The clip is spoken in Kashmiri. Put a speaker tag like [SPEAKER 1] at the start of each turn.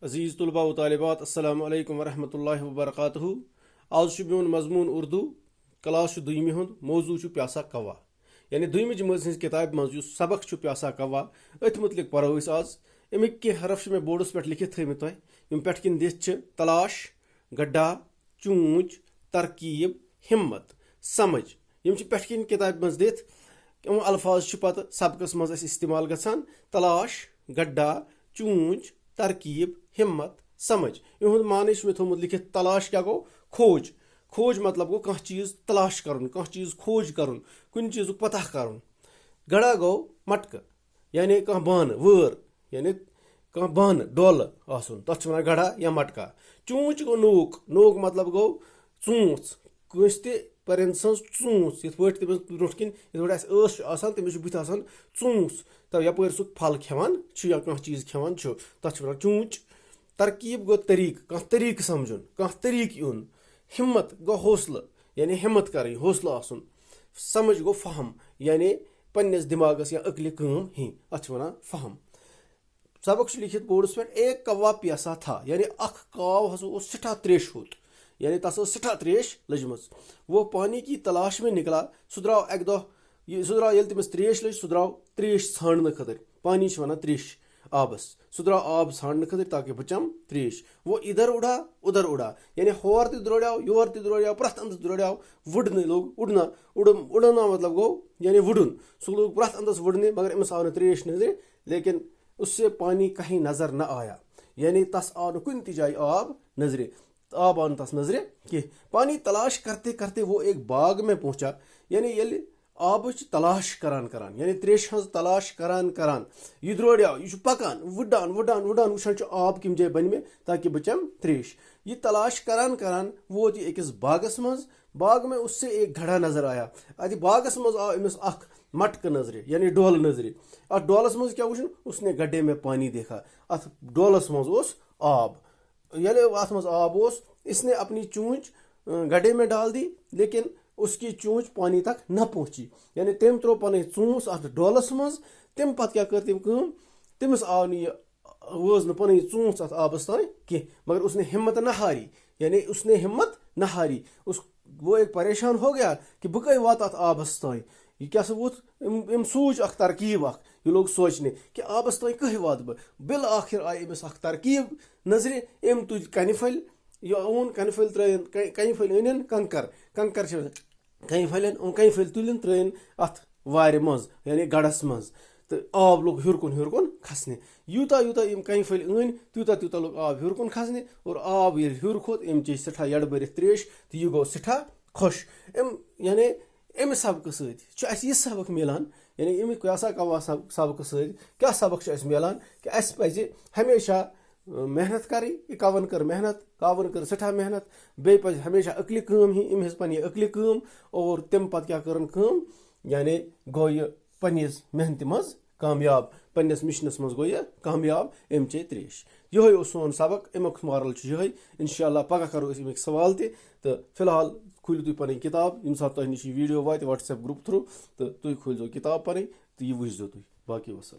[SPEAKER 1] अजीज़ तलबा व तालिबात अस्सलामु अलैकुम वरहमतुल्लाहि वबरकातुहू। आज मोन मजमून उर्दू क्लास दुयमी हुंद मौजू प्यासा कवा यानी दुयम जमात हज किताब मज सबक प्यासा कवा अथ मुतलिक पढ़ो आज अमिक के हरफ मे बोर्डस पे लिखित थमित तुम पे किन दिथ तलाश गड्ढा चूंच तरकीब हिम्मत समझ यम पे किन किताब मज दिथ यम अल्फाज पत सबकस मज इस्तेमाल गसान तलाश गड्ढा चूंच तरकीब हिम्मत समझ इहुंद माने मे थोमुत लिखित तलाश क्या गो खोज खोज मतलब गो कह चीज तलाश कर कह चीज खोज कर कुन चीज पता कर गड़ा गो मटक यानी कह बान वर यानी कह बान डोल आसन तथ वन गड़ा या मटका चूंच गो नोक नोक मतलब गो चूंच कस परिंद सज चूंच ये तमिस ब्रोह किन तमिस बुथ चूंच तो यपर सह फल खेवान या कह चीज खेवान तथ वन चूंच तरकीब गो तरीक कह तरीक समझुन कह तरीक यून हिम्मत गो हौसल यानी हिम्मत कर हौसल आसन समझ गो फहम यानी पन्निस दिमागस या अकल काम ही अथ वन फहम सबक लिखित बोर्डस पे एक कौवा प्यासा था यानी अख काव हसा सठा त्रेश होत यानी तस सठा त्रेश लजम वो पानी की तलाश में निकला सह द्राव अक दह ये तमिस त्रेश लज सह द्राव त्रेश छान खतर पानी वन त्रेश आबस सह द्राव आब छान खतर ताकि बचम त्रेश वो इधर उड़ा उधर उड़ा यानी होर द्रोड़ाव योर द्रोड़ाव प्रथ अंदस द्रोड़ाव वुडन लोग उड़ना उड़ना मतलब गो यानी वुडन सह लोग प्रथ अंदस वुडने मगर अमिस आव त्रेश नजर लेकिन उससे पानी कहीं नजर न आया यानी तस आव न कुन जाय आब नजरे आब आन तस नजरे कि पानी तलाश करते करते वो एक बाग में पहुंचा यानी ये आब तलाश करान करान यानी त्रेश हज तलाश करान करान यह द्रोड़ाव यह पकान वुडान वुडान वुडान वुचान आब कम जाय बन में ताकि बचम त्रेश यह तलाश करान करान वो अकिस बागस मज बाग में उससे एक घड़ा नजर आया अत बागस मज आव अमिस अख मटक नजरे यानी डोल नजरे अत डोलस मज क्या वुचन उसने गड्ढे में पानी देखा अत डोलस मज आब ये अत मज आब इसने अपनी चूंच गड्ढे में डाल दी लेकिन उसकी चूंच पानी तक न पहुंची यानी तम त्रो पन चूंस अत डोलस मज तम पत क्या कर तमिस आव वोज न पन चूंस अत आबस तान कह मगर उसने हिम्मत न हारी यानी उसने हिम्मत न हारी वो एक परेशान हो गया कि बह कई वात अत आबस तान यह क्या वोत अम सूच अख तरकीब अख ये लोग सोचने कि आबस तान कह वात बह बिल आखिर आय अमिस अख तरकीब नजरे अम तुज कन फल यह ओन कन फल त्रन कन फल अन कंकर कंकर कन फलन कन फल तुलन त्रन अत वार मज यानी गड़स मज तो आब लोग हिर कुन खसने यूता यूता यम कन फल अन तूता तूता लोग आब हिर कुन खसने और आब ये हिर खोत अम चे सठा यड़ भरित त्रेश तो यह गो सठा खुश अम यानी अमि सबक सह सबक मिलान यानी अमिक क्या कवा सबक सह क्या सबक मिलान कि अस पज हमेशा मेहनत कर कवन कर मेहनत कावन कर सठा मेहनत बे पज हमेशा अकल काम ही अम पन अकल काम और तम पत क्या कर यानी गो यह पन्निस मेहनत मज कामयाब पन्निस मिशनस मज गो यह कामयाब अम चे त्रेश यह सोन सबक अमुक मॉरल यह इंशाअल्लाह पगह करो अमिक सवाल तो फिलहाल खुलो तुम पन किताब यम सात तुह निश वीडियो वात व्हाट्सएप ग्रुप थ्रू तो तुम खोलो किताब पन तो यह वुचो तुम बाकी वसलम।